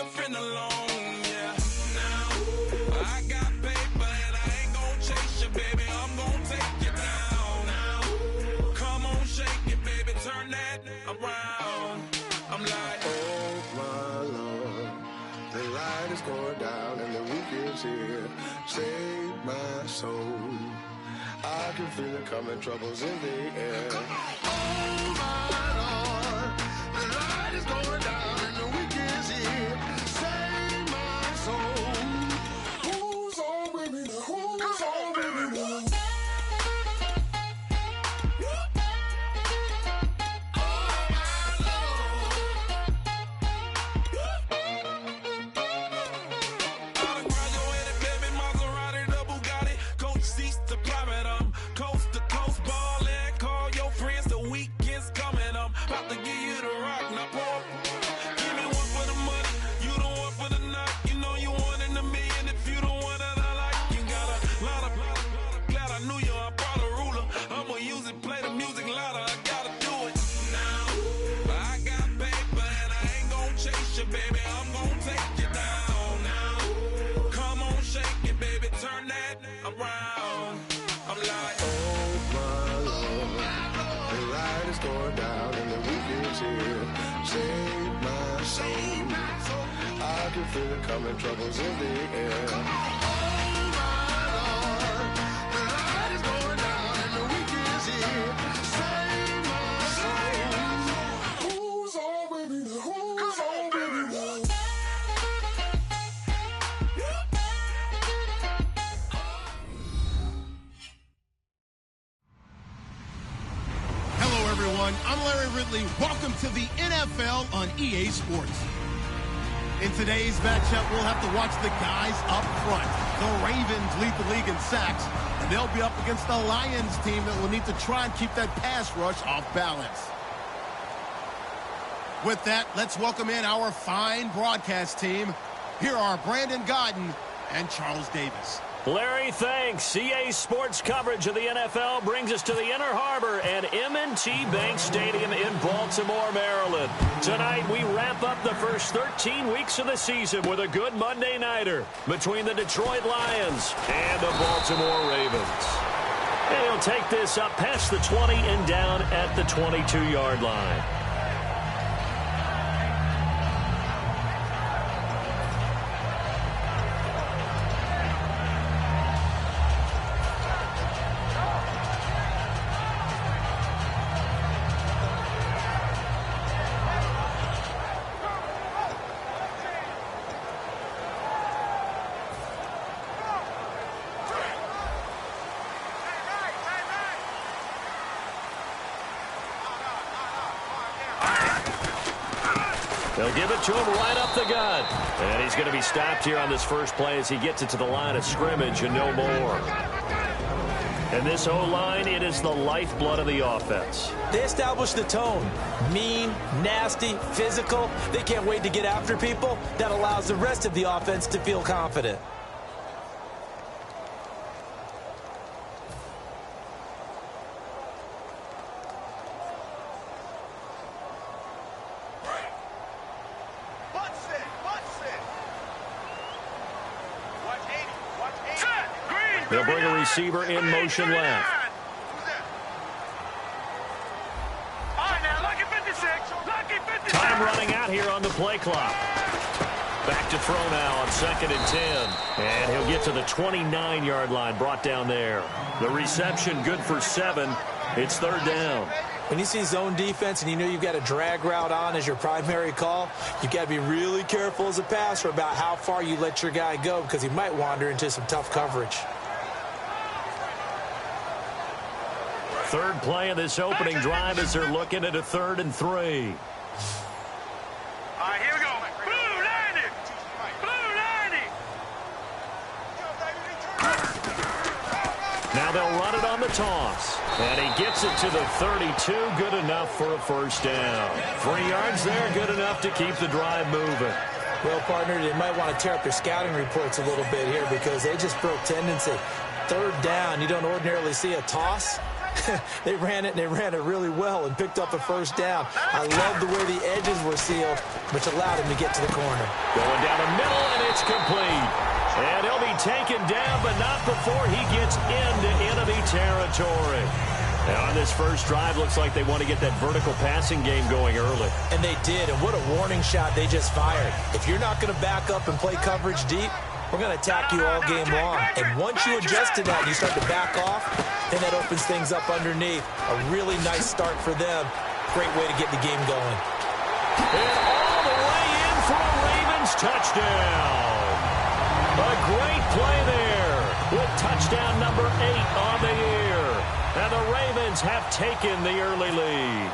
nigga finna alone, yeah. Now, I got paper and I ain't gon' chase you, baby. I'm gon' take you down. Now, come on, shake it, baby. Turn that around. I'm like, oh my Lord, the light is going down and the week is here. Save my soul. I can feel it coming, troubles in the air. Oh my Lord, the light is going down and the week is here. Save my soul. Who's on with me now? Who's on with me now? Feel it coming, troubles in the air. Oh my Lord, the light is going down and the week is here. Save my soul. Who's on with me now? Who's on with me now? Hello, everyone. I'm Larry Ridley. Welcome to the NFL on EA Sports. In today's matchup, we'll have to watch the guys up front. The Ravens lead the league in sacks, and they'll be up against the Lions team that will need to try and keep that pass rush off balance. With that, let's welcome in our fine broadcast team. Here are Brandon Godden and Charles Davis. Larry, thanks. CA Sports coverage of the NFL brings us to the Inner Harbor at M&T Bank Stadium in Baltimore, Maryland. Tonight, we wrap up the first 13 weeks of the season with a good Monday nighter between the Detroit Lions and the Baltimore Ravens. And he'll take this up past the 20 and down at the 22-yard line. They'll give it to him right up the gut. And he's going to be stopped here on this first play as he gets it to the line of scrimmage and no more. And this O-line, it is the lifeblood of the offense. They establish the tone. Mean, nasty, physical. They can't wait to get after people. That allows the rest of the offense to feel confident. They'll bring a receiver in motion left. Time running out here on the play clock. Back to throw now on 2nd and 10. And he'll get to the 29-yard line, brought down there. The reception good for 7. It's 3rd down. When you see zone defense and you know you've got a drag route on as your primary call, you've got to be really careful as a passer about how far you let your guy go because he might wander into some tough coverage. Third play of this opening drive as they're looking at a 3rd and 3. All right, here we go. Blue 90. Blue 90. Now they'll run it on the toss. And he gets it to the 32. Good enough for a first down. 3 yards there, good enough to keep the drive moving. Well, partner, they might want to tear up their scouting reports a little bit here because they just broke tendency. 3rd down, you don't ordinarily see a toss. They ran it, and they ran it really well and picked up a first down. I love the way the edges were sealed, which allowed him to get to the corner. Going down the middle, and it's complete. And he'll be taken down, but not before he gets into enemy territory. And on this first drive, looks like they want to get that vertical passing game going early. And they did, and what a warning shot they just fired. If you're not going to back up and play coverage deep, we're going to attack you all game long. And once you adjust to that and you start to back off, then that opens things up underneath. A really nice start for them. Great way to get the game going. And all the way in for a Ravens touchdown. A great play there with touchdown number 8 on the year. And the Ravens have taken the early lead.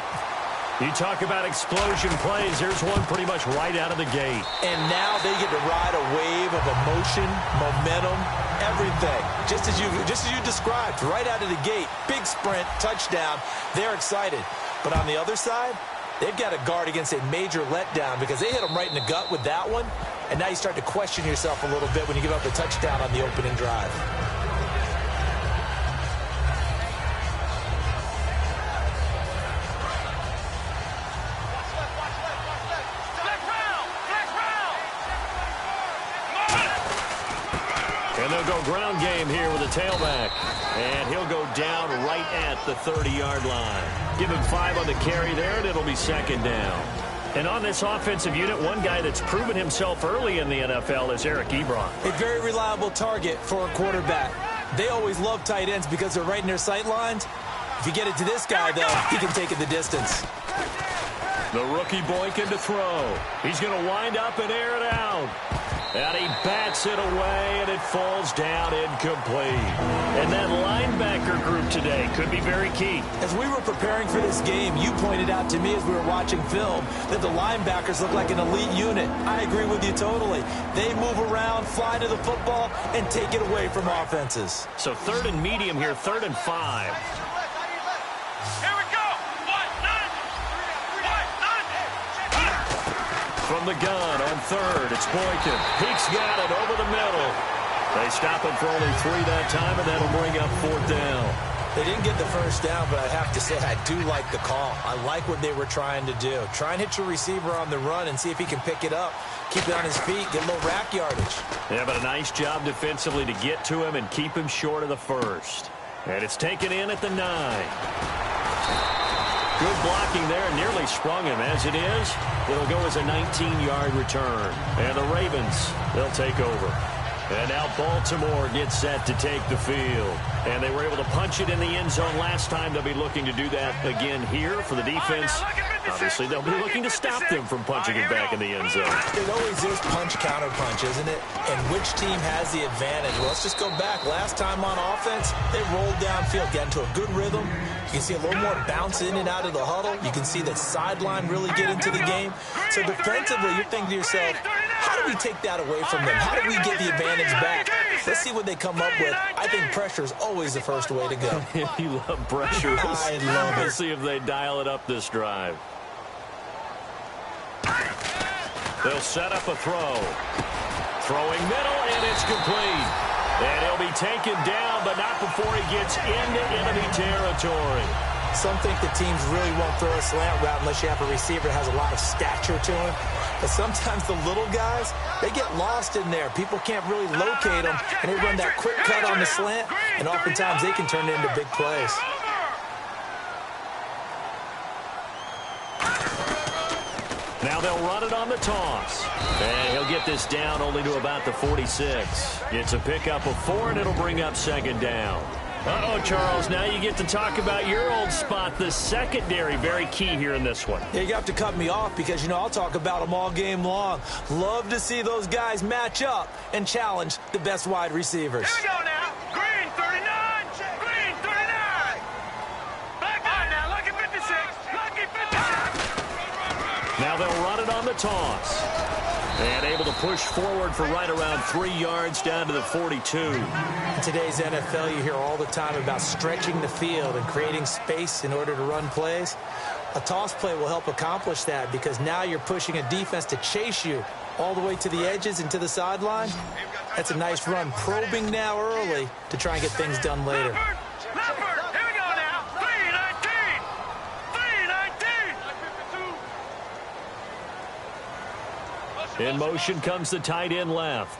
You talk about explosion plays. Here's one pretty much right out of the gate. And now they get to ride a wave of emotion, momentum, everything. Just as you described, right out of the gate. Big sprint, touchdown. They're excited. But on the other side, they've got to guard against a major letdown because they hit them right in the gut with that one. And now you start to question yourself a little bit when you give up the touchdown on the opening drive. And they'll go ground game here with a tailback. And he'll go down right at the 30-yard line. Give him 5 on the carry there, and it'll be second down. And on this offensive unit, one guy that's proven himself early in the NFL is Eric Ebron. A very reliable target for a quarterback. They always love tight ends because they're right in their sight lines. If you get it to this guy, though, he can take it the distance. The rookie boykin to throw. He's going to wind up and air it out. And he bats it away, and it falls down incomplete. And that linebacker group today could be very key. As we were preparing for this game, you pointed out to me as we were watching film that the linebackers look like an elite unit. I agree with you totally. They move around, fly to the football, and take it away from offenses. So 3rd and medium here, 3rd and 5. From the gun on 3rd, it's Boykin. Peek's got it over the middle. They stop it for only 3 that time, and that'll bring up 4th down. They didn't get the first down, but I have to say I do like the call. I like what they were trying to do. Try and hit your receiver on the run and see if he can pick it up. Keep it on his feet, get a little rack yardage. Yeah, but a nice job defensively to get to him and keep him short of the first. And it's taken in at the 9. Good blocking there, nearly sprung him. As it is, it'll go as a 19-yard return. And the Ravens, they'll take over. And now Baltimore gets set to take the field. And they were able to punch it in the end zone last time. They'll be looking to do that again here for the defense. Obviously, they'll be looking to stop them from punching it back in the end zone. It always is punch-counter-punch, isn't it? And which team has the advantage? Well, let's just go back. Last time on offense, they rolled downfield, got into a good rhythm. You can see a little more bounce in and out of the huddle. You can see the sideline really get into the game. So defensively, you're thinking to yourself, how do we take that away from them? How do we get the advantage back? Let's see what they come up with. I think pressure is always the first way to go. You love pressure. I love it. Let's see if they dial it up this drive. They'll set up a throw. Throwing middle, and it's complete. And he'll be taken down, but not before he gets into enemy territory. Some think the teams really won't throw a slant route unless you have a receiver that has a lot of stature to him. But sometimes the little guys, they get lost in there. People can't really locate them, and they run that quick cut on the slant, and oftentimes they can turn it into big plays. Now they'll run it on the toss. And he'll get this down only to about the 46. It's a pickup of 4, and it'll bring up second down. Uh-oh, Charles, now you get to talk about your old spot, the secondary. Very key here in this one. Yeah, you have to cut me off because, you know, I'll talk about them all game long. Love to see those guys match up and challenge the best wide receivers. Here we go now. Green 39. Green 39. Back on now. Lucky 56. Lucky 56. Now they'll run it on the toss. And able to push forward for right around 3 yards down to the 42. In today's NFL, you hear all the time about stretching the field and creating space in order to run plays. A toss play will help accomplish that because now you're pushing a defense to chase you all the way to the edges and to the sideline. That's a nice run, probing now early to try and get things done later. Leffert, here we go now. In motion comes the tight end left.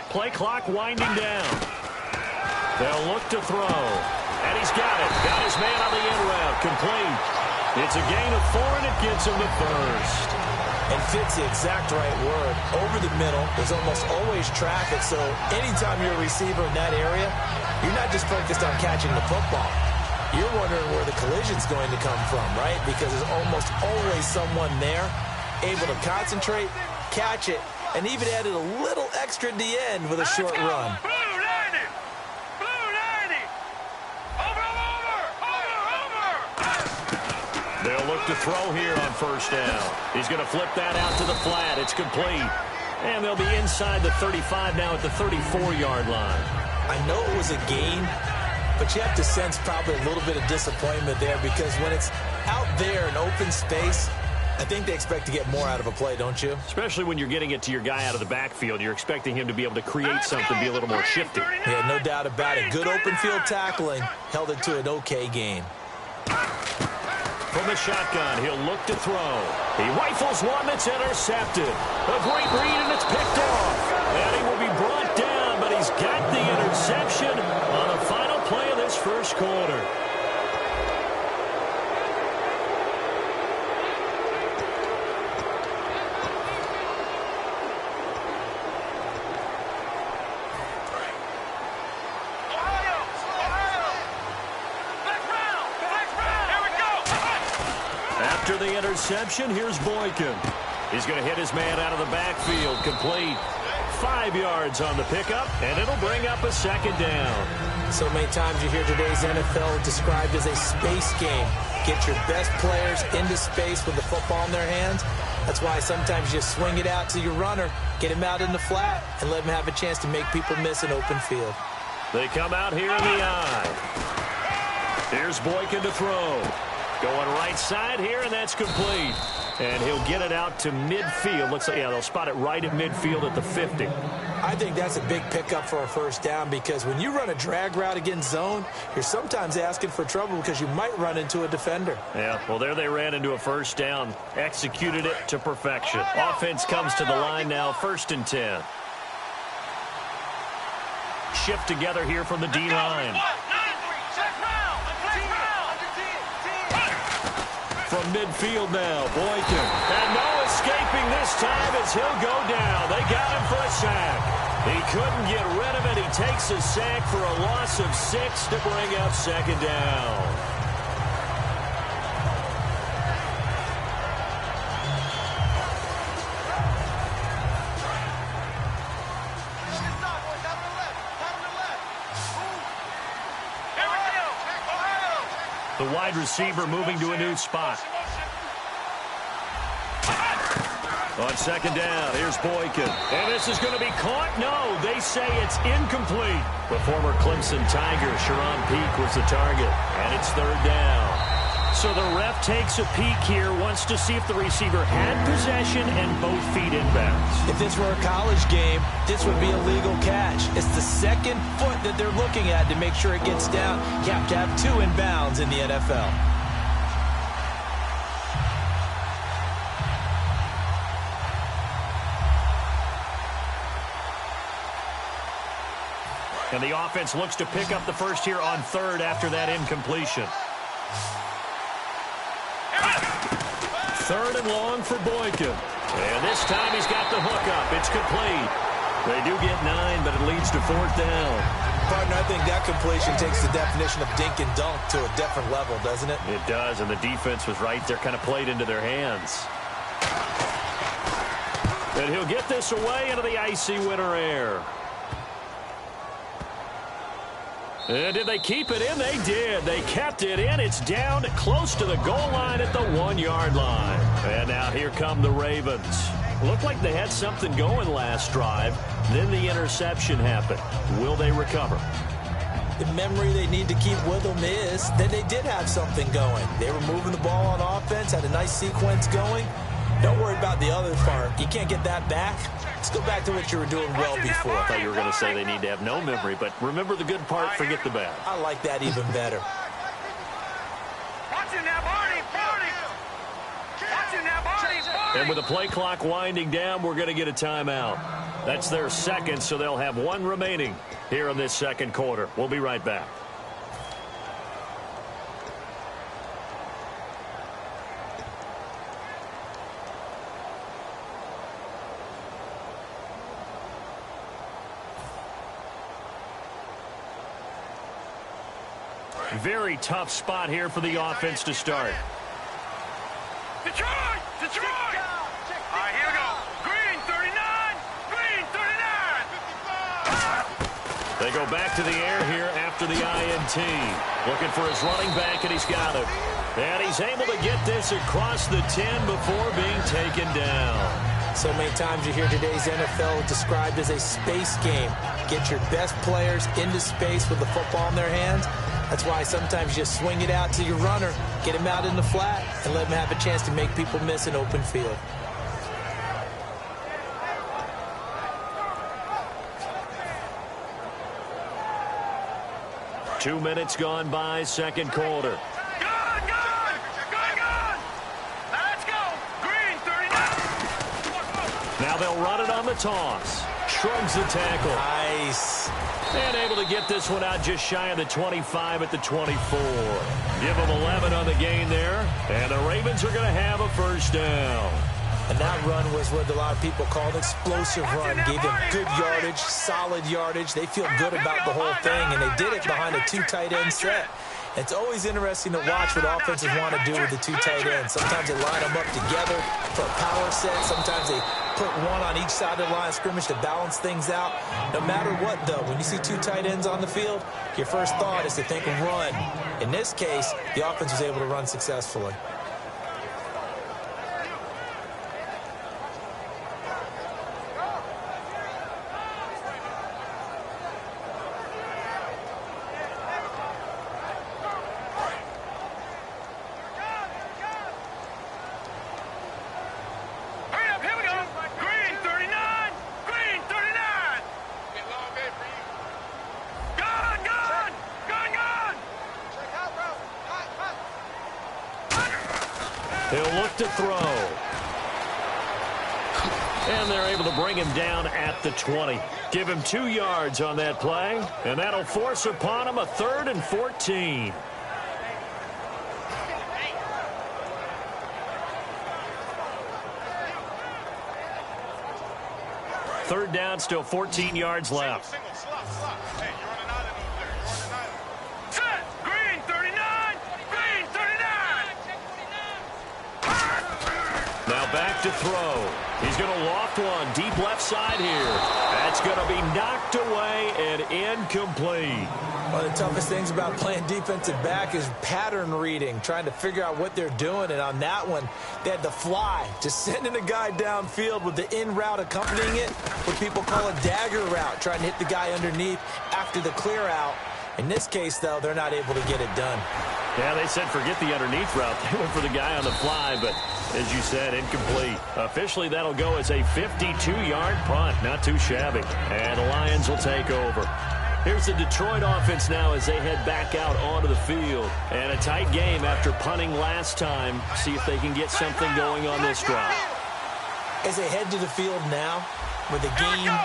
Play clock winding down. They'll look to throw. And he's got it. Got his man on the end route. Complete. It's a gain of 4, and it gets him to first. And fits the exact right word. Over the middle, there's almost always traffic, so anytime you're a receiver in that area, you're not just focused on catching the football. You're wondering where the collision's going to come from, right? Because there's almost always someone there able to concentrate, catch it, and even added a little extra at the end with a short run. They'll look to throw here on first down. He's going to flip that out to the flat. It's complete. And they'll be inside the 35 now at the 34-yard line. I know it was a gain, but you have to sense probably a little bit of disappointment there because when it's out there in open space, I think they expect to get more out of a play, don't you? Especially when you're getting it to your guy out of the backfield. You're expecting him to be able to create something, be a little more shifty. Yeah, no doubt about it. Good open field tackling held it to an okay gain. From the shotgun, he'll look to throw. He rifles one that's intercepted. A great read, and it's picked off. And he will be brought down, but he's got the interception on the final play of this first quarter. After the interception, here's Boykin. He's going to hit his man out of the backfield. Complete. 5 yards on the pickup, and it'll bring up a second down. So many times you hear today's NFL described as a space game. Get your best players into space with the football in their hands. That's why sometimes you swing it out to your runner, get him out in the flat, and let him have a chance to make people miss an open field. They come out here in the eye. Here's Boykin to throw. Going right side here, and that's complete. And he'll get it out to midfield. Looks like, yeah, they'll spot it right at midfield at the 50. I think that's a big pickup for a first down because when you run a drag route against zone, you're sometimes asking for trouble because you might run into a defender. Yeah, well, there they ran into a first down. Executed it to perfection. Offense comes to the line now, 1st and 10. Shift together here from the D-line. From midfield now, Boykin. And no escaping this time as he'll go down. They got him for a sack. He couldn't get rid of it. He takes a sack for a loss of 6 to bring up second down. The wide receiver moving to a new spot. On second down, here's Boykin. And this is going to be caught? No, they say it's incomplete. The former Clemson Tiger, Sharon Peak, was the target. And it's 3rd down. So the ref takes a peek here, wants to see if the receiver had possession and both feet inbounds. If this were a college game, this would be a legal catch. It's the 2nd foot that they're looking at to make sure it gets down. You have to have 2 inbounds in the NFL. And the offense looks to pick up the first here on 3rd after that incompletion. 3rd and long for Boykin. And this time he's got the hook up. It's complete. They do get 9, but it leads to 4th down. Partner, I think that completion takes the definition of dink and dunk to a different level, doesn't it? It does, and the defense was right there, kind of played into their hands. And he'll get this away into the icy winter air. And did they keep it in? They did. They kept it in. It's down close to the goal line at the 1-yard line. And now here come the Ravens. Looked like they had something going last drive. Then the interception happened. Will they recover? The memory they need to keep with them is that they did have something going. They were moving the ball on offense, had a nice sequence going. Don't worry about the other part. You can't get that back. Let's go back to what you were doing well before. I thought you were going to say they need to have no memory, but remember the good part, forget the bad. I like that even better. Watch it now, Barney! And with the play clock winding down, we're going to get a timeout. That's their second, so they'll have one remaining here in this second quarter. We'll be right back. Very tough spot here for the offense to start. Detroit! Detroit! All right, here we go. Green 39! Green 39! They go back to the air here after the INT. Looking for his running back, and he's got him. And he's able to get this across the 10 before being taken down. So many times you hear today's NFL described as a space game. Get your best players into space with the football in their hands. That's why sometimes you just swing it out to your runner, get him out in the flat, and let him have a chance to make people miss an open field. Two minutes gone by, second quarter. Gone! Let's go! Green 39! Now they'll run it on the toss. Shrugs the tackle. Nice. And able to get this one out just shy of the 25 at the 24. Give them 11 on the gain there. And the Ravens are going to have a first down. And that run was what a lot of people call an explosive run. Gave them good yardage, solid yardage. They feel good about the whole thing, and they did it behind a two tight end set. It's always interesting to watch what offenses want to do with the two tight ends. Sometimes they line them up together for a power set. Sometimes they put one on each side of the line of scrimmage to balance things out. No matter what, though, when you see two tight ends on the field, your first thought is to think of run. In this case, the offense was able to run successfully. He'll look to throw. And they're able to bring him down at the 20. Give him 2 yards on that play, and that'll force upon him a 3rd and 14. Third down, still 14 yards left. Set! Green 39! Green 39! Now back to throw. He's going to loft one deep left side here. That's going to be knocked away and incomplete. One of the toughest things about playing defensive back is pattern reading, trying to figure out what they're doing. And on that one, they had the fly, just sending a guy downfield with the in route accompanying it, what people call a dagger route, trying to hit the guy underneath after the clear out. In this case, though, they're not able to get it done. Yeah, they said forget the underneath route. They went for the guy on the fly, but as you said, incomplete. Officially, that'll go as a 52-yard punt. Not too shabby. And the Lions will take over. Here's the Detroit offense now as they head back out onto the field. And a tight game after punting last time. See if they can get something going on this drive. As they head to the field now, with the game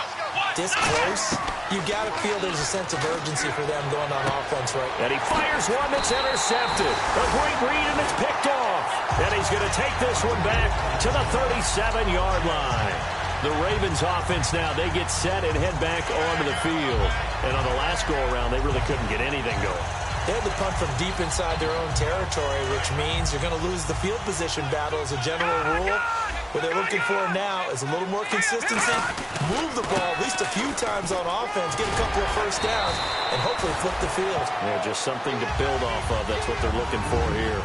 this close, you got to feel there's a sense of urgency for them going on offense right now. And he fires one that's intercepted. A great read, and it's picked off. And he's going to take this one back to the 37-yard line. The Ravens offense now, they get set and head back onto the field. And on the last go-around, they really couldn't get anything going. They had to punt from deep inside their own territory, which means you're going to lose the field position battle as a general rule. What they're looking for now is a little more consistency, move the ball at least a few times on offense, get a couple of first downs, and hopefully flip the field. Yeah, just something to build off of. That's what they're looking for here.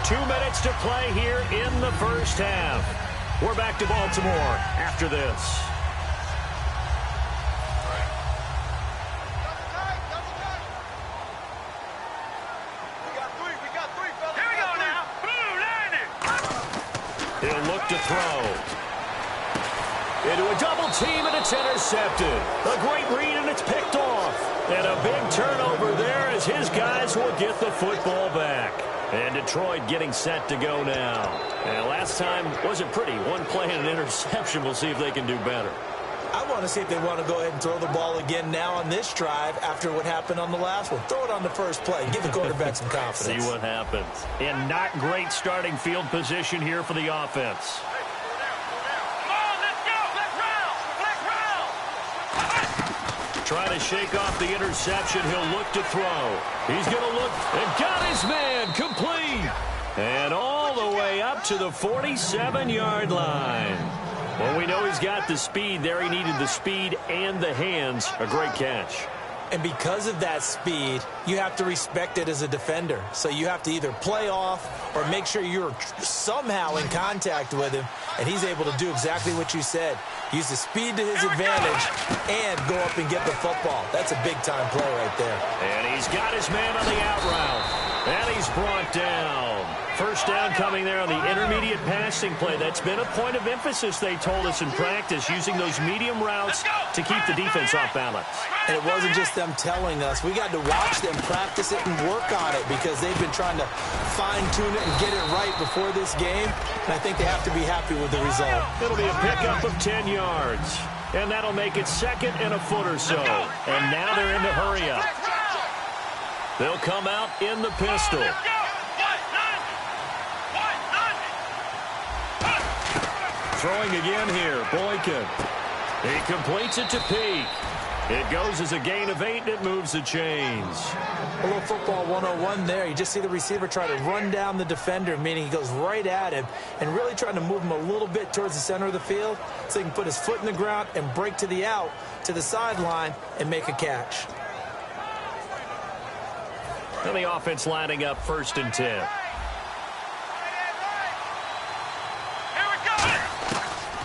Two minutes to play here in the first half. We're back to Baltimore after this. Here we go now. Blue landing. He'll look to throw. into a double team, and it's intercepted. A great read, and it's picked off. And a big turnover there as his guys will get the football back. And Detroit getting set to go now. And last time wasn't pretty. One play and an interception. We'll see if they can do better. I want to see if they want to go ahead and throw the ball again now on this drive after what happened on the last one. Throw it on the first play. Give the quarterback some confidence. See what happens. And not great starting field position here for the offense. Trying to shake off the interception. He'll look to throw. He's going to look and got his man complete. And all the way up to the 47-yard line. Well, we know he's got the speed there. He needed the speed and the hands. A great catch. And because of that speed, you have to respect it as a defender. So you have to either play off or make sure you're somehow in contact with him. And he's able to do exactly what you said. Use the speed to his advantage and go up and get the football. That's a big-time play right there. And he's got his man on the out route. And he's brought down. First down coming there on the intermediate passing play. That's been a point of emphasis, they told us in practice, using those medium routes to keep the defense off balance. And it wasn't just them telling us. We got to watch them practice it and work on it because they've been trying to fine-tune it and get it right before this game. And I think they have to be happy with the result. It'll be a pickup of 10 yards. And that'll make it second and a foot or so. And now they're in the hurry-up. They'll come out in the pistol. Throwing again here, Boykin. He completes it to Peak. It goes as a gain of 8, and it moves the chains. A little football 101 there. You just see the receiver try to run down the defender, meaning he goes right at him and really trying to move him a little bit towards the center of the field so he can put his foot in the ground and break to the out, to the sideline, and make a catch. And the offense lining up 1st and 10.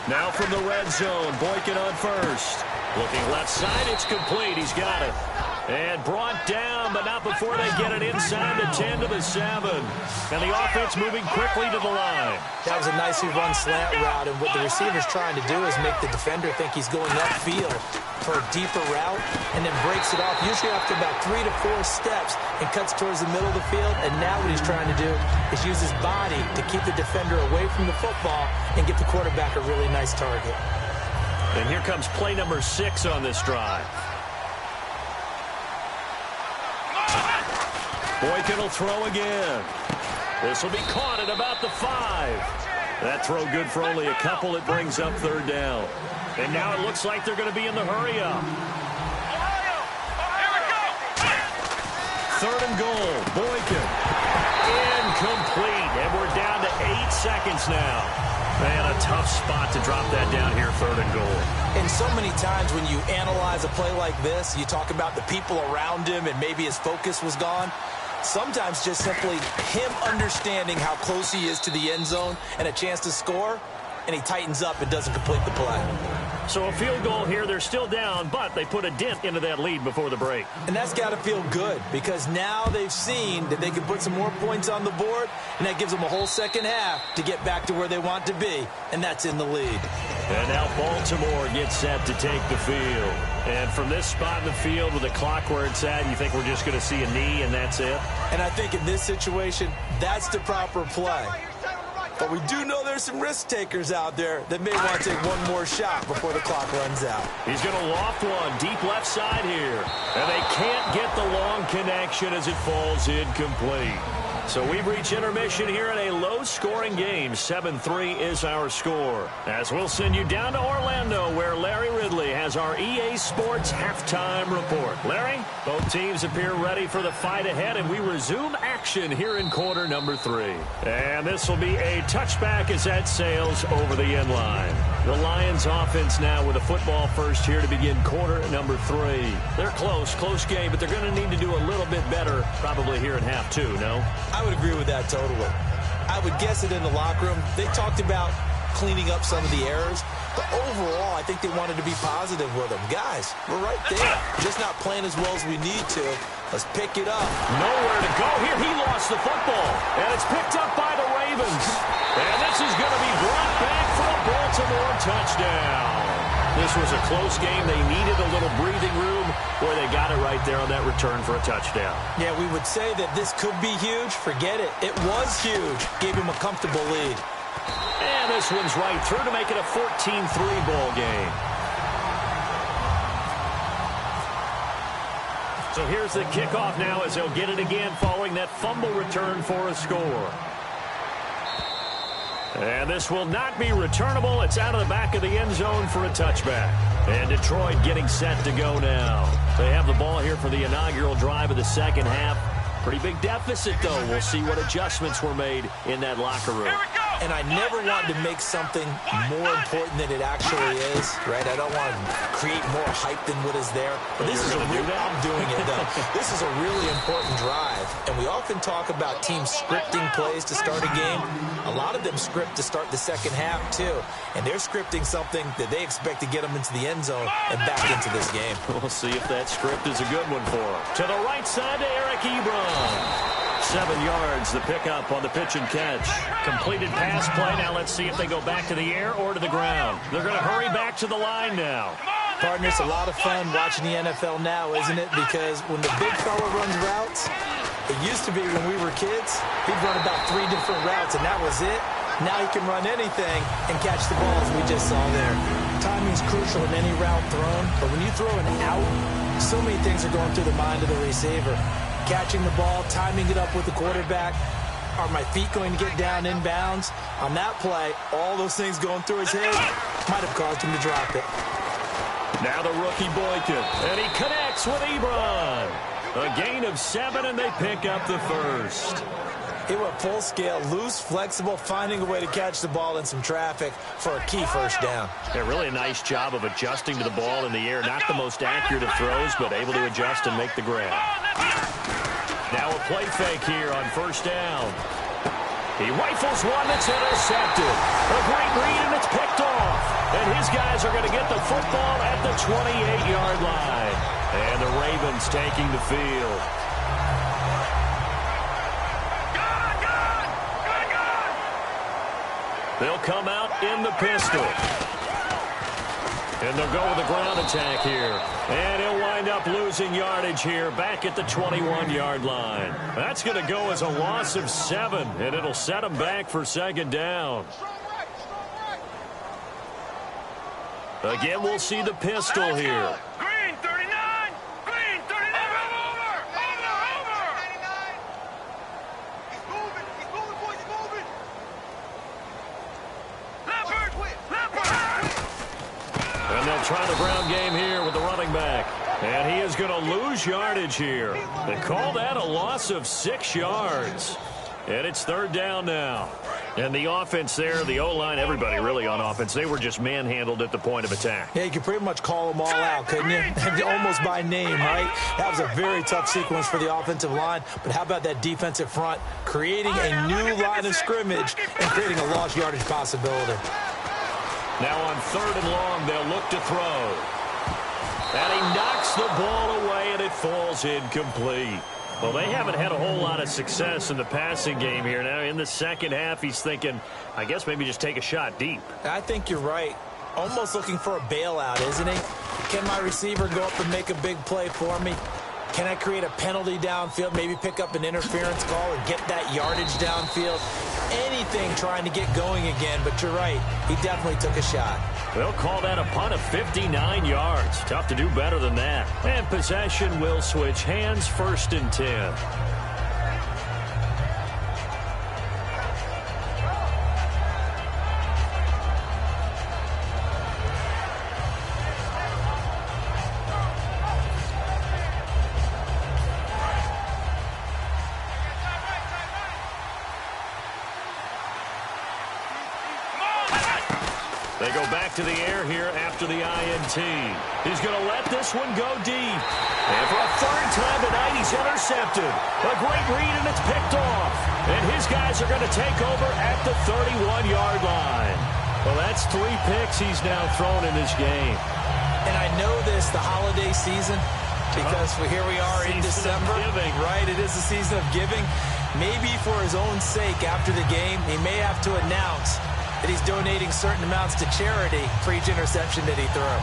Now from the red zone, Boykin on first. Looking left side, it's complete. He's got it. And brought down, but not before they get it inside the 10 to the 7. And the offense moving quickly to the line. That was a nicely run slant route, and what the receiver's trying to do is make the defender think he's going upfield for a deeper route, and then breaks it off, usually after about 3 to 4 steps, and cuts towards the middle of the field. And now what he's trying to do is use his body to keep the defender away from the football and get the quarterback a really nice target. And here comes play number 6 on this drive. Boykin will throw again. This will be caught at about the 5. That throw good for only a couple. It brings up 3rd down. And now it looks like they're going to be in the hurry-up. 3rd and goal. Boykin. Incomplete. And we're down to 8 seconds now. Man, a tough spot to drop that down here, 3rd and goal. And so many times when you analyze a play like this, you talk about the people around him and maybe his focus was gone. Sometimes just simply him understanding how close he is to the end zone and a chance to score, and he tightens up and doesn't complete the play. So a field goal here. They're still down, but they put a dent into that lead before the break. And that's got to feel good because now they've seen that they can put some more points on the board, and that gives them a whole second half to get back to where they want to be, and that's in the lead. And now Baltimore gets set to take the field. And from this spot in the field with the clock where it's at, you think we're just going to see a knee and that's it? And I think in this situation, that's the proper play. But we do know there's some risk takers out there that may want to take one more shot before the clock runs out. He's going to loft one deep left side here. And they can't get the long connection as it falls incomplete. So we've reached intermission here in a low-scoring game. 7-3 is our score. As we'll send you down to Orlando, where Larry Ridley has our EA Sports halftime report. Larry, both teams appear ready for the fight ahead, and we resume action here in quarter number 3. And this will be a touchback as that sails over the end line. The Lions offense now with a football first here to begin quarter number 3. They're close game, but they're going to need to do a little bit better probably here in half 2, no? I would agree with that totally. I would guess it in the locker room. They talked about cleaning up some of the errors, but overall, I think they wanted to be positive with them. Guys, we're right there. Just not playing as well as we need to. Let's pick it up. Nowhere to go here. He lost the football, and it's picked up by the Ravens. And this is going to be brought back for a Baltimore touchdown. This was a close game. They needed a little breathing room where they got it right there on that return for a touchdown. Yeah, we would say that this could be huge. Forget it. It was huge. Gave him a comfortable lead. And this one's right through to make it a 14-3 ball game. So here's the kickoff now as they'll get it again following that fumble return for a score. And this will not be returnable. It's out of the back of the end zone for a touchback. And Detroit getting set to go now. They have the ball here for the inaugural drive of the second half. Pretty big deficit, though. We'll see what adjustments were made in that locker room. And I never wanted to make something more important than it actually is, right? I don't want to create more hype than what is there. But this is a real, I'm doing it, though. This is a really important drive. And we often talk about teams scripting plays to start a game. A lot of them script to start the second half, too. And they're scripting something that they expect to get them into the end zone and back into this game. We'll see if that script is a good one for them. To the right side to Eric Ebron. 7 yards, the pickup on the pitch and catch. Completed pass play. Now let's see if they go back to the air or to the ground. They're going to hurry back to the line now. Partner, it's a lot of fun watching the NFL now, isn't it? Because when the big fella runs routes, it used to be when we were kids, he'd run about 3 different routes, and that was it. Now he can run anything and catch the ball, as we just saw there. Timing's crucial in any route thrown, but when you throw an out, so many things are going through the mind of the receiver. Catching the ball, timing it up with the quarterback. Are my feet going to get down inbounds? On that play, all those things going through his head might have caused him to drop it. Now the rookie Boykin, and he connects with Ebron. A gain of 7, and they pick up the first. It went full scale, loose, flexible, finding a way to catch the ball in some traffic for a key first down. Yeah, really a nice job of adjusting to the ball in the air. Not the most accurate of throws, but able to adjust and make the grab. Now a play fake here on first down. He rifles one that's intercepted. A great read, and it's picked off. And his guys are going to get the football at the 28-yard line. And the Ravens taking the field. They'll come out in the pistol. And they'll go with the ground attack here. And he'll wind up losing yardage here back at the 21-yard line. That's going to go as a loss of 7, and it'll set him back for second down. Again, we'll see the pistol here. Green 39! Green 39! Over! He's moving! He's moving, boys! He's moving! Leopard! And they'll try the ground game here with the running back. And he is going to lose yardage here. They call that a loss of 6 yards. And it's third down now. And the offense there, the O-line, everybody really on offense, they were just manhandled at the point of attack. Yeah, you could pretty much call them all out, couldn't you? Almost by name, right? That was a very tough sequence for the offensive line. But how about that defensive front creating a new line of scrimmage and creating a lost yardage possibility? Now on third and long, they'll look to throw. And he knocks the ball away, and it falls incomplete. Well, they haven't had a whole lot of success in the passing game here. Now, in the second half, he's thinking, I guess maybe just take a shot deep. I think you're right. Almost looking for a bailout, isn't he? Can my receiver go up and make a big play for me? Can I create a penalty downfield, maybe pick up an interference call and get that yardage downfield? Anything trying to get going again, but you're right. He definitely took a shot. They'll call that a punt of 59 yards. Tough to do better than that. And possession will switch hands, 1st and 10. They go back to the air here after the INT. He's going to let this one go deep. And for a third time tonight, he's intercepted. A great read, and it's picked off. And his guys are going to take over at the 31-yard line. Well, that's 3 picks he's now thrown in this game. And I know this, the holiday season, because here we are in December. Right, it is the season of giving. Maybe for his own sake after the game, he may have to announce that he's donating certain amounts to charity for each interception that he threw.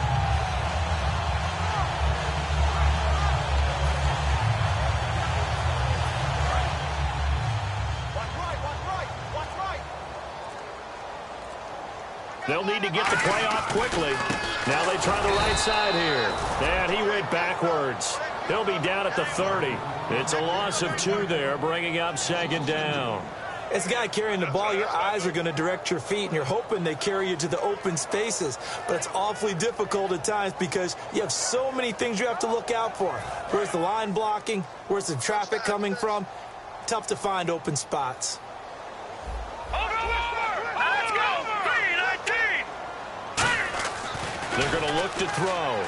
They'll need to get the play off quickly. Now they try the right side here. And he went backwards. He'll be down at the 30. It's a loss of 2 there, bringing up 2nd down. As a guy carrying the ball, your eyes are going to direct your feet, and you're hoping they carry you to the open spaces. But it's awfully difficult at times because you have so many things you have to look out for. Where's the line blocking? Where's the traffic coming from? Tough to find open spots. Let's go! 3-19! They're going to look to throw.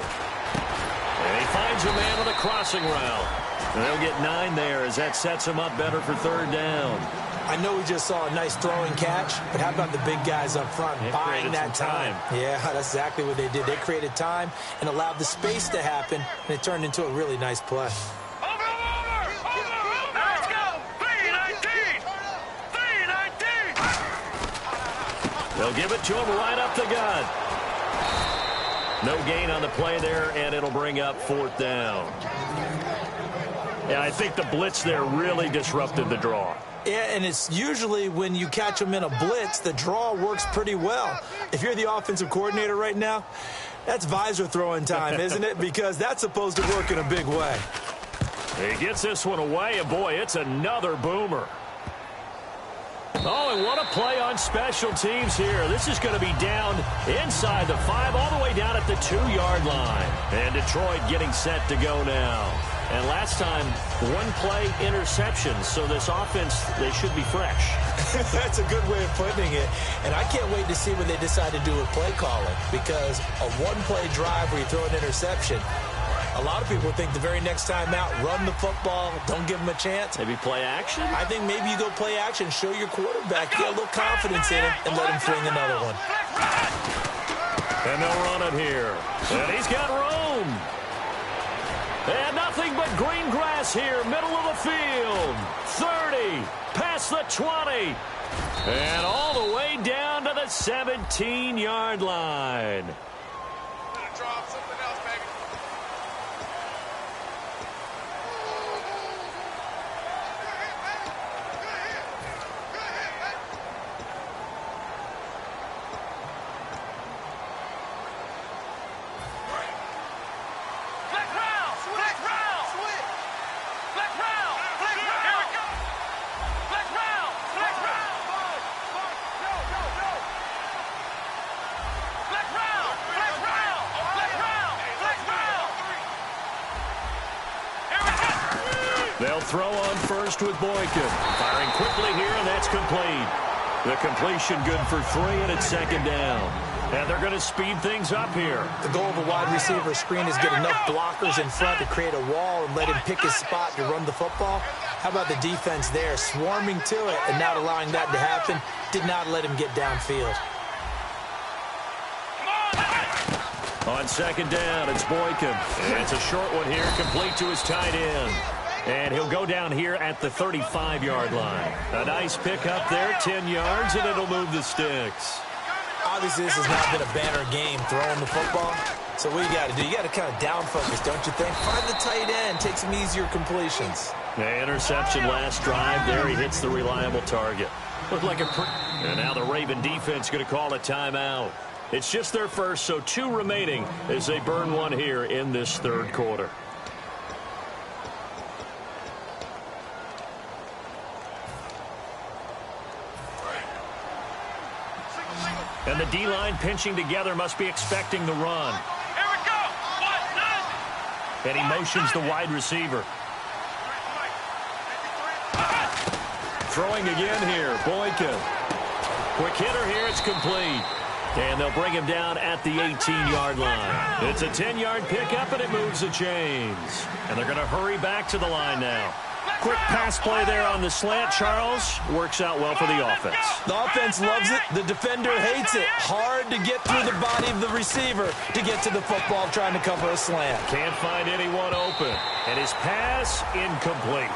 And he finds a man on a crossing route. And they'll get 9 there as that sets him up better for 3rd down. I know we just saw a nice throwing catch, but how about the big guys up front buying that time? Yeah, that's exactly what they did. They created time and allowed the space to happen, and it turned into a really nice play. Let's go! 3-19! 3-19! They'll give it to him right up the gut. No gain on the play there, and it'll bring up 4th down. Yeah, I think the blitz there really disrupted the draw. Yeah, and it's usually when you catch them in a blitz, the draw works pretty well. If you're the offensive coordinator right now, that's visor throwing time, isn't it? Because that's supposed to work in a big way. He gets this one away, and boy, it's another boomer. Oh, and what a play on special teams here. This is going to be down inside the 5, all the way down at the 2-yard line. And Detroit getting set to go now. And last time, 1-play interception, so this offense, they should be fresh. That's a good way of putting it. And I can't wait to see what they decide to do with play calling, because a 1-play drive where you throw an interception, a lot of people think the very next time out, run the football, don't give them a chance. Maybe play action? I think maybe you go play action, show your quarterback, get a little confidence in him, and let him fling another one. And they'll run it here. And he's got room. And nothing but green grass here, middle of the field. 30, past the 20. And all the way down to the 17-yard line. They'll throw on first with Boykin. Firing quickly here, and that's complete. The completion good for 3, and it's 2nd down. And they're going to speed things up here. The goal of a wide receiver screen is get enough blockers in front to create a wall and let him pick his spot to run the football. How about the defense there, swarming to it and not allowing that to happen? Did not let him get downfield. On 2nd down, it's Boykin. And it's a short one here, complete to his tight end. And he'll go down here at the 35-yard line. A nice pickup there, 10 yards, and it'll move the sticks. Obviously, this has not been a banner game throwing the football. So what you got to do, you got to kind of down focus, don't you think? Find the tight end, take some easier completions. The interception last drive there. He hits the reliable target. Looked like and now the Raven defense going to call a timeout. It's just their first, so 2 remaining as they burn one here in this 3rd quarter. And the D-line pinching together must be expecting the run. Here we go! 1, 9. And he motions the wide receiver. Throwing again here, Boykin. Quick hitter here, it's complete. And they'll bring him down at the 18-yard line. It's a 10-yard pickup, and it moves the chains. And they're going to hurry back to the line now. Quick pass play there on the slant, Charles. Works out well for the offense. The offense loves it. The defender hates it. Hard to get through the body of the receiver to get to the football trying to cover a slant. Can't find anyone open. And his pass incomplete.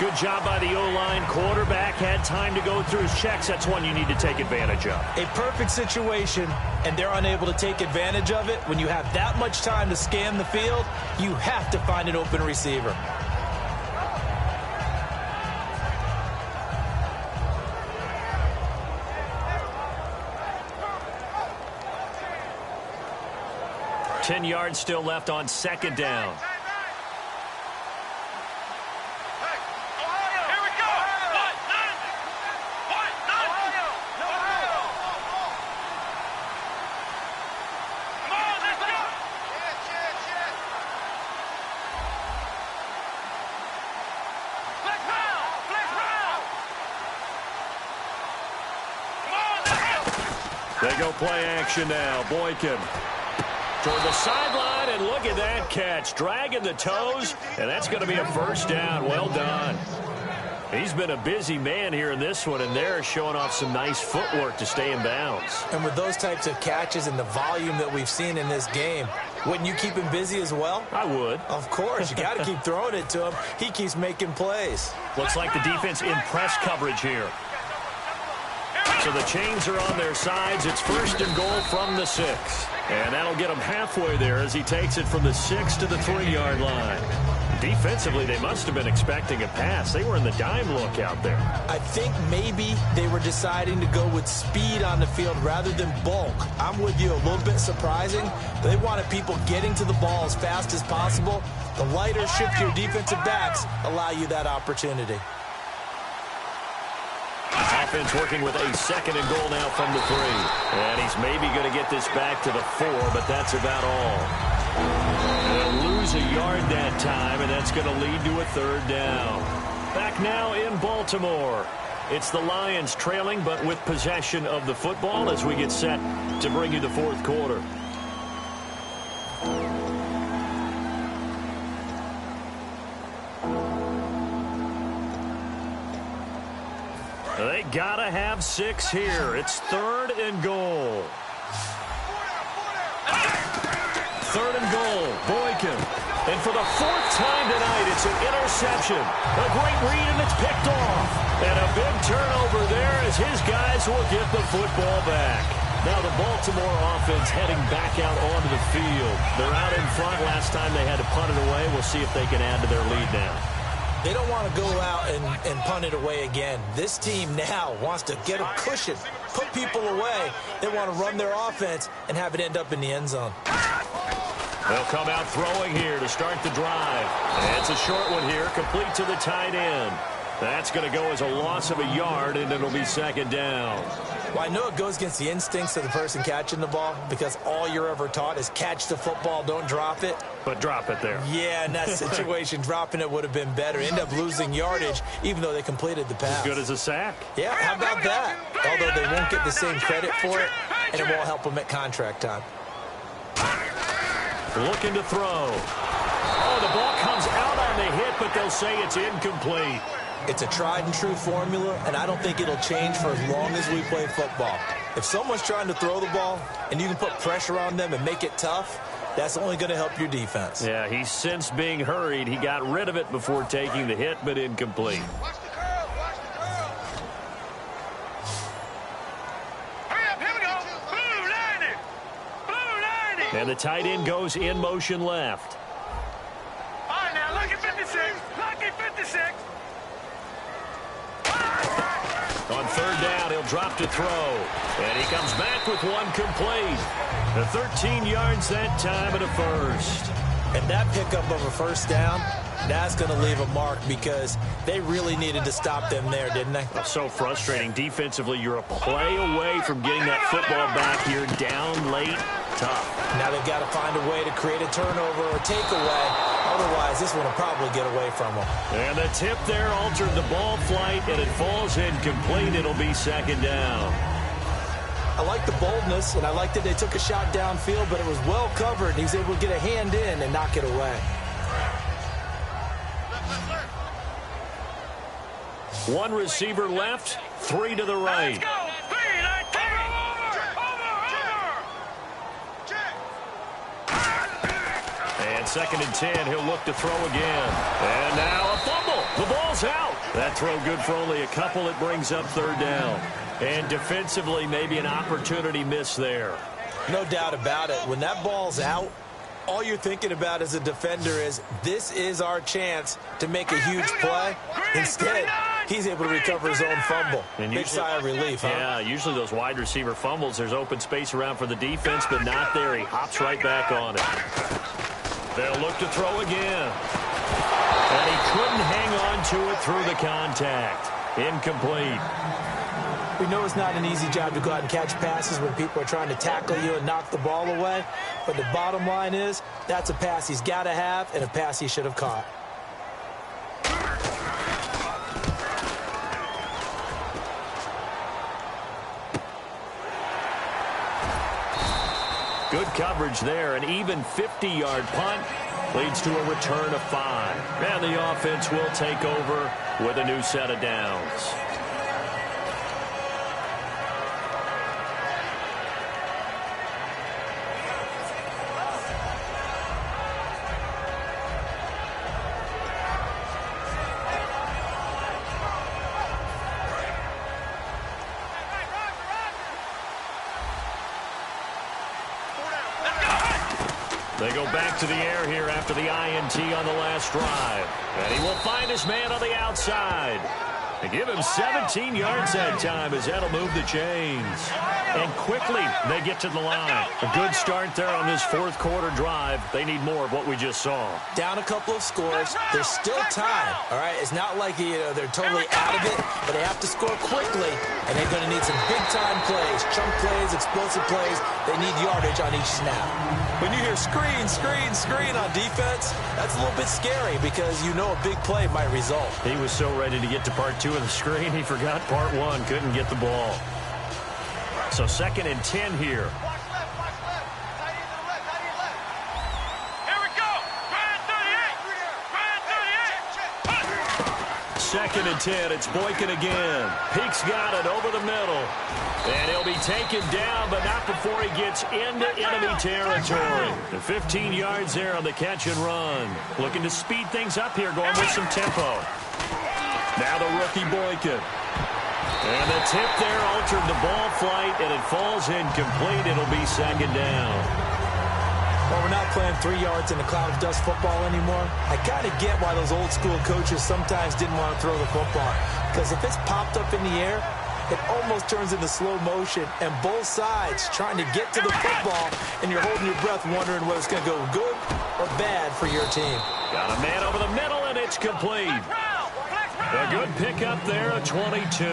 Good job by the O-line. Quarterback had time to go through his checks. That's one you need to take advantage of. A perfect situation, and they're unable to take advantage of it. When you have that much time to scan the field, you have to find an open receiver. Ten yards still left on second down. They go play action now. Boykin toward the sideline, and look at that catch. Dragging the toes, and that's going to be a first down. Well done. He's been a busy man here in this one, and they're showing off some nice footwork to stay in bounds. And with those types of catches and the volume that we've seen in this game, wouldn't you keep him busy as well? I would. Of course. You got to keep throwing it to him. He keeps making plays. Looks like the defense in press coverage here. So the chains are on their sides. It's first and goal from the 6. And that'll get him halfway there as he takes it from the 6 to the 3-yard line. Defensively, they must have been expecting a pass. They were in the dime look out there. I think maybe they were deciding to go with speed on the field rather than bulk. I'm with you, a little bit surprising. They wanted people getting to the ball as fast as possible. The lighter, shiftier defensive backs allow you that opportunity. Offense working with a second and goal now from the 3. And he's maybe going to get this back to the 4, but that's about all. And they'll lose a yard that time, and that's going to lead to a third down. Back now in Baltimore. It's the Lions trailing, but with possession of the football as we get set to bring you the fourth quarter. They gotta have 6 here. It's third and goal. Third and goal. Boykin. And for the 4th time tonight, it's an interception. A great read, and it's picked off. And a big turnover there as his guys will get the football back. Now the Baltimore offense heading back out onto the field. They're out in front. Last time they had to punt it away. We'll see if they can add to their lead now. They don't want to go out and punt it away again. This team now wants to get a cushion, put people away. They want to run their offense and have it end up in the end zone. They'll come out throwing here to start the drive. And it's a short one here, complete to the tight end. That's going to go as a loss of a yard, and it'll be second down. Well, I know it goes against the instincts of the person catching the ball because all you're ever taught is catch the football, don't drop it. But drop it there. Yeah, in that situation, dropping it would have been better. End up losing yardage, even though they completed the pass. As good as a sack. Yeah, how about that? Although they won't get the same credit for it, and it won't help them at contract time. Looking to throw. Oh, the ball comes out on the hit, but they'll say it's incomplete. It's a tried and true formula, and I don't think it'll change for as long as we play football. If someone's trying to throw the ball and you can put pressure on them and make it tough, that's only going to help your defense. Yeah, he's since being hurried. He got rid of it before taking the hit, but incomplete. And the tight end goes in motion left. All right, now, lucky 56. Lucky 56. On third down, he'll drop to throw. And he comes back with one complete. The 13 yards that time and a first. And that pickup of a first down, that's going to leave a mark because they really needed to stop them there, didn't they? So frustrating. Defensively, you're a play away from getting that football back here down late. Tough. Now they've got to find a way to create a turnover or takeaway. Otherwise, this one will probably get away from them. And the tip there altered the ball flight, and it falls incomplete. It'll be second down. I like the boldness, and I like that they took a shot downfield, but it was well covered. He was able to get a hand in and knock it away. One receiver left, 3 to the right. Let's go. 3, 19. And second and 10, he'll look to throw again. And now a fumble. The ball's out. That throw good for only a couple. It brings up third down. And defensively, maybe an opportunity miss there. No doubt about it. When that ball's out, all you're thinking about as a defender is, this is our chance to make a huge play. Instead, he's able to recover his own fumble. And big sigh of relief, huh? Yeah, usually those wide receiver fumbles, there's open space around for the defense, but not there. He hops right back on it. They'll look to throw again. And he couldn't hang on to it through the contact. Incomplete. We know it's not an easy job to go out and catch passes when people are trying to tackle you and knock the ball away. But the bottom line is, that's a pass he's got to have and a pass he should have caught. Good coverage there. An even 50-yard punt leads to a return of 5. And the offense will take over with a new set of downs. They go back to the air here after the INT on the last drive. And he will find his man on the outside. They give him 17 yards that time as that'll move the chains. And quickly, they get to the line. A good start there on this fourth quarter drive. They need more of what we just saw. Down a couple of scores. There's still time, all right? It's not like they're totally out of it, but they have to score quickly, and they're going to need some big-time plays, chunk plays, explosive plays. They need yardage on each snap. When you hear screen, screen, screen on defense, that's a little bit scary because you know a big play might result. He was so ready to get to part 2 of the screen, he forgot part 1, couldn't get the ball. So 2nd and 10 here. Watch left, tight end to the left, tight end left. Here we go. Grind 38. Grind 38. 2nd and 10. It's Boykin again. Peek's got it over the middle. And he'll be taken down, but not before he gets into enemy territory. And 15 yards there on the catch and run. Looking to speed things up here, going with some tempo. Now the rookie Boykin. And the tip there altered the ball flight, and it falls incomplete. It'll be 2nd down. Well, we're not playing 3 yards in a cloud of dust football anymore. I kind of get why those old school coaches sometimes didn't want to throw the football. Because if it's popped up in the air, it almost turns into slow motion, and both sides trying to get to the football, and you're holding your breath wondering whether it's going to go good or bad for your team. Got a man over the middle, and it's complete. A good pickup there, a 22.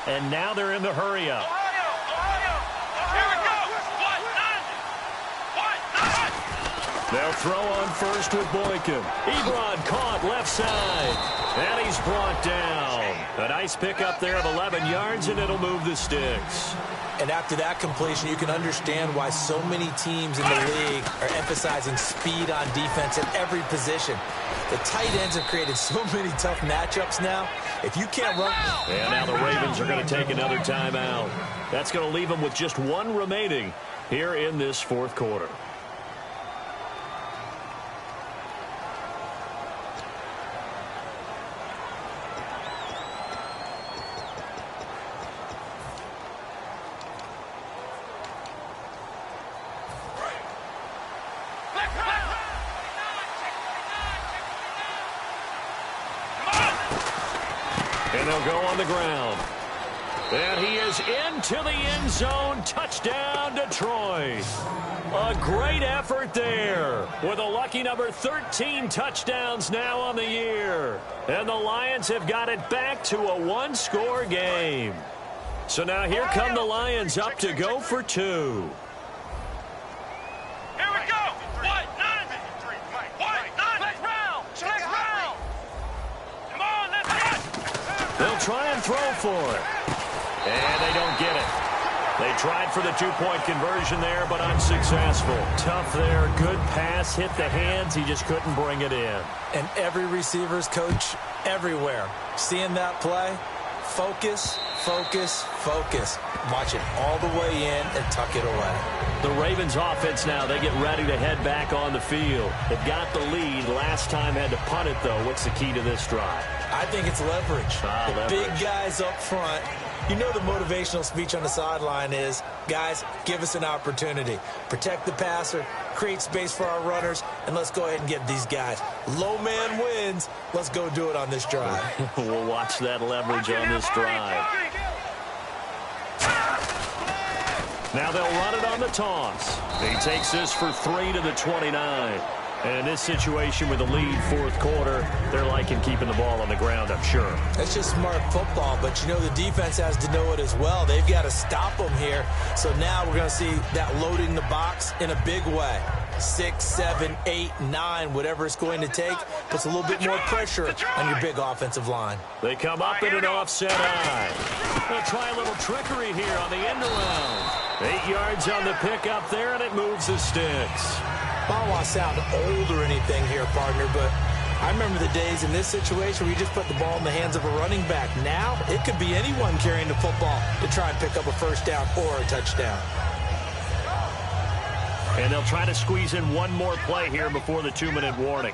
And now they're in the hurry-up. Here we go. They'll throw on first with Boykin. Ebron caught left side. And he's brought down. A nice pickup there of 11 yards, and it'll move the sticks. And after that completion, you can understand why so many teams in the league are emphasizing speed on defense at every position. The tight ends have created so many tough matchups now. If you can't run... And now the Ravens are going to take another timeout. That's going to leave them with just 1 remaining here in this fourth quarter. And they'll go on the ground. And he is into the end zone. Touchdown, Detroit. A great effort there with a lucky number 13 touchdowns now on the year. And the Lions have got it back to a 1-score game. So now here come the Lions up to go for 2. Here we go. White 9. Let's round. Come on, let's get. They'll try and throw for it. And they don't get it. They tried for the 2-point conversion there, but unsuccessful. Tough there. Good pass. Hit the hands. He just couldn't bring it in. And every receiver's coach everywhere, seeing that play, focus, focus, focus. Watch it all the way in and tuck it away. The Ravens offense now, they get ready to head back on the field. They've got the lead. Last time had to punt it, though. What's the key to this drive? I think it's leverage. Leverage. Big guys up front. You know the motivational speech on the sideline is, guys, give us an opportunity. Protect the passer, create space for our runners, and let's go ahead and get these guys. Low man wins. Let's go do it on this drive. We'll watch that leverage on this drive. Now they'll run it on the toss. He takes this for 3 to the 29. And in this situation with the lead fourth quarter, they're liking keeping the ball on the ground, I'm sure. That's just smart football, but you know the defense has to know it as well. They've got to stop them here. So now we're going to see that loading the box in a big way. 6, 7, 8, 9, whatever it's going to take, puts a little bit more pressure on your big offensive line. They come up in an offset eye. They'll try a little trickery here on the end around. 8 yards on the pickup there, and it moves the sticks. I don't want to sound old or anything here, partner, but I remember the days in this situation where you just put the ball in the hands of a running back. Now, it could be anyone carrying the football to try and pick up a first down or a touchdown. And they'll try to squeeze in one more play here before the 2-minute warning.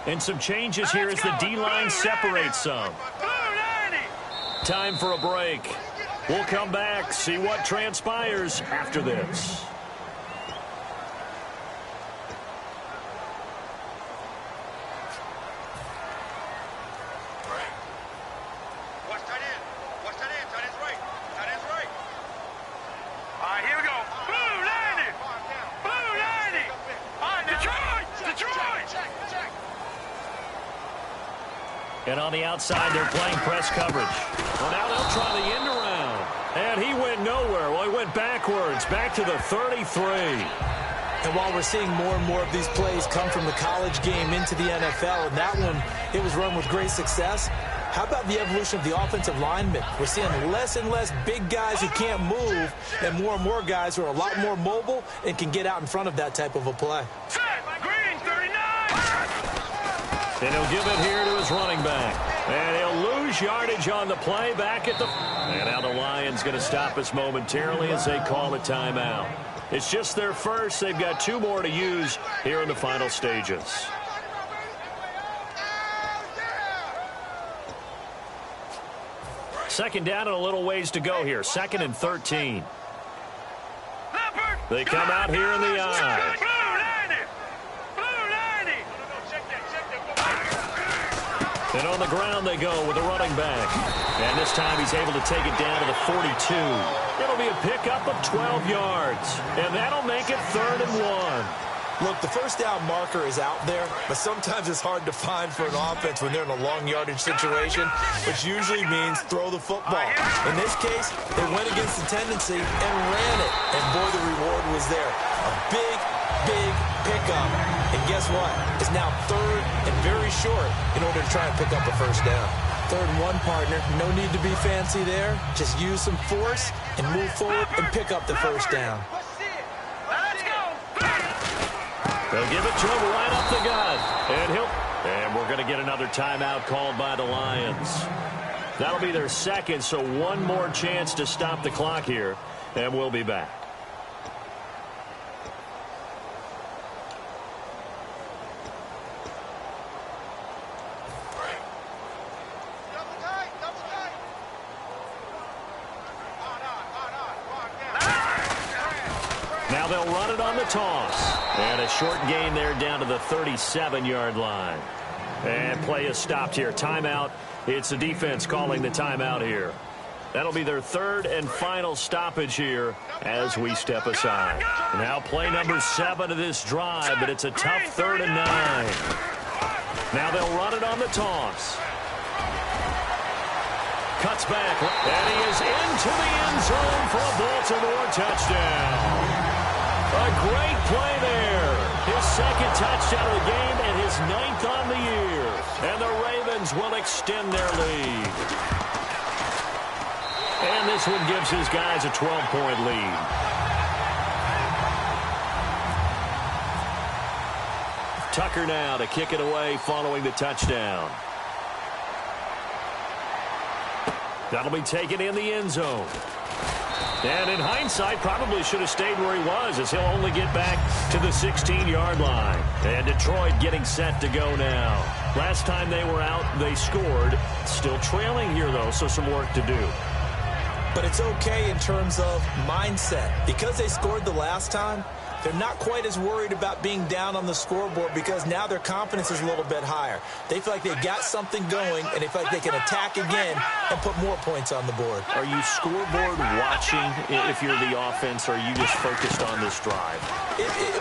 And some changes here as the D-line separates some. Time for a break. We'll come back, see what transpires after this. And on the outside, they're playing press coverage. Well, now they'll try the end around. And he went nowhere. Well, he went backwards, back to the 33. And while we're seeing more and more of these plays come from the college game into the NFL, and that one, it was run with great success, how about the evolution of the offensive linemen? We're seeing less and less big guys who can't move and more guys who are a lot more mobile and can get out in front of that type of a play. And he'll give it here to his running back. And he'll lose yardage on the play back at the... And now the Lions going to stop us momentarily as they call a timeout. It's just their first. They've got 2 more to use here in the final stages. Second down and a little ways to go here. 2nd and 13. They come out here in the eye. And on the ground they go with a running back. And this time he's able to take it down to the 42. It'll be a pickup of 12 yards. And that'll make it 3rd and 1. Look, the first down marker is out there, but sometimes it's hard to find for an offense when they're in a long yardage situation, which usually means throw the football. In this case, they went against the tendency and ran it. And boy, the reward was there. A big pickup. And guess what? It's now 3rd and very short in order to try and pick up a first down. 3rd and 1, partner. No need to be fancy there. Just use some force and move forward and pick up the first down. They'll give it to him right up the gut. And we're going to get another timeout called by the Lions. That'll be their 2nd, so 1 more chance to stop the clock here. And we'll be back. Now they'll run it on the toss. And a short gain there down to the 37-yard line. And play is stopped here. Timeout. It's the defense calling the timeout here. That'll be their 3rd and final stoppage here as we step aside. Now play number 7 of this drive, but it's a tough 3rd and 9. Now they'll run it on the toss. Cuts back, and he is into the end zone for a Baltimore touchdown. A great play there. His 2nd touchdown of the game and his 9th on the year. And the Ravens will extend their lead. And this one gives his guys a 12-point lead. Tucker now to kick it away following the touchdown. That'll be taken in the end zone. And in hindsight, probably should have stayed where he was, as he'll only get back to the 16-yard line. And Detroit getting set to go now. Last time they were out, they scored. Still trailing here, though, so some work to do. But it's okay in terms of mindset. Because they scored the last time, they're not quite as worried about being down on the scoreboard because now their confidence is a little bit higher. They feel like they've got something going, and they feel like they can attack again and put more points on the board. Are you scoreboard watching if you're the offense, or are you just focused on this drive?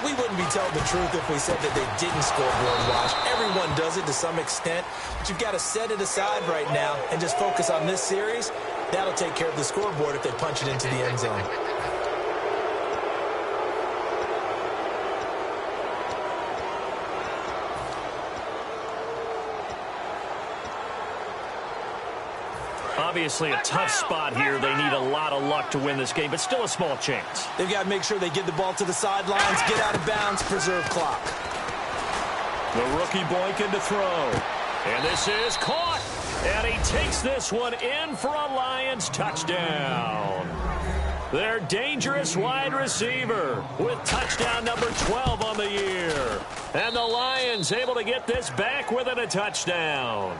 We wouldn't be telling the truth if we said that they didn't scoreboard watch. Everyone does it to some extent, but you've got to set it aside right now and just focus on this series. That'll take care of the scoreboard if they punch it into the end zone. Obviously a tough spot here. They need a lot of luck to win this game, but still a small chance. They've got to make sure they get the ball to the sidelines, get out of bounds, preserve clock. The rookie Boykin to throw. And this is caught. And he takes this one in for a Lions touchdown. Their dangerous wide receiver with touchdown number 12 on the year. And the Lions able to get this back within a touchdown.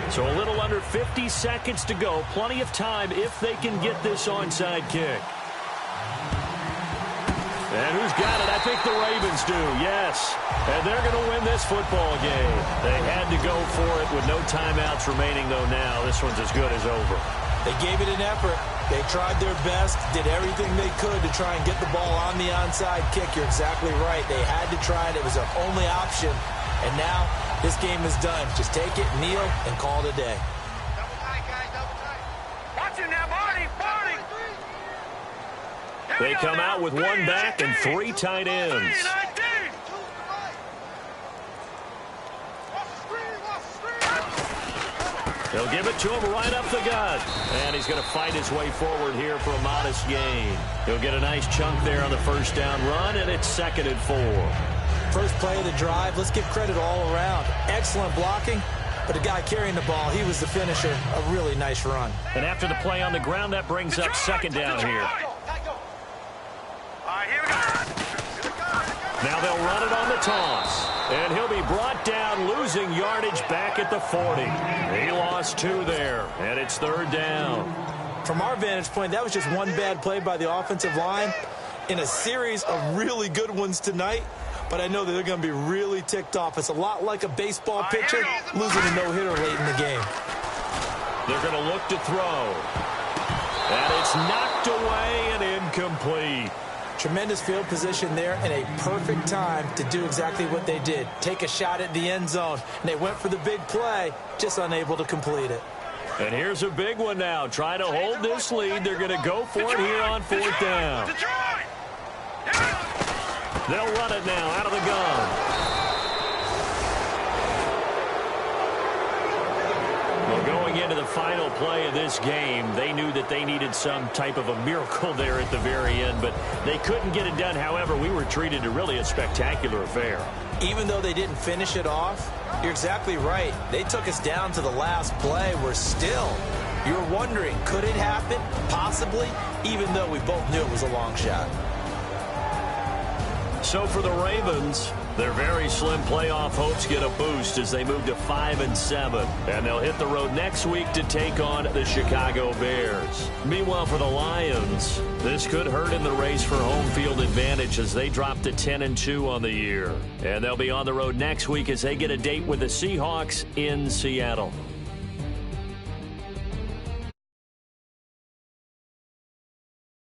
So a little under 50 seconds to go. Plenty of time if they can get this onside kick. And who's got it? I think the Ravens do, yes. And they're going to win this football game. They had to go for it with no timeouts remaining, though, now. This one's as good as over. They gave it an effort. They tried their best, did everything they could to try and get the ball on the onside kick. You're exactly right. They had to try it. It was their only option. And now this game is done. Just take it, kneel, and call it a day. Double tight, guys, double tight. Watch it now, Barney, Barney. They come out with one back and three tight ends. They'll give it to him right up the gut. And he's going to fight his way forward here for a modest gain. He'll get a nice chunk there on the first down run, and it's 2nd and 4. First play of the drive, let's give credit all around. Excellent blocking, but the guy carrying the ball, he was the finisher. A really nice run. And after the play on the ground, that brings up 2nd down here. Now they'll run it on the toss. And he'll be brought down, losing yardage back at the 40. He lost 2 there, and it's 3rd down. From our vantage point, that was just one bad play by the offensive line in a series of really good ones tonight. But I know that they're going to be really ticked off. It's a lot like a baseball pitcher losing a no-hitter late in the game. They're going to look to throw. And it's knocked away and incomplete. Tremendous field position there and a perfect time to do exactly what they did. Take a shot at the end zone. And they went for the big play, just unable to complete it. And here's a big one now. Trying to hold this lead. They're going to go for it here on 4th down. They'll run it now out of the gun. Well, going into the final play of this game, they knew that they needed some type of a miracle there at the very end, but they couldn't get it done. However, we were treated to really a spectacular affair. Even though they didn't finish it off, you're exactly right. They took us down to the last play. We're still, you're wondering, could it happen? Possibly, even though we both knew it was a long shot. So for the Ravens, their very slim playoff hopes get a boost as they move to 5-7. And they'll hit the road next week to take on the Chicago Bears. Meanwhile, for the Lions, this could hurt in the race for home field advantage as they drop to 10-2 on the year. And they'll be on the road next week as they get a date with the Seahawks in Seattle.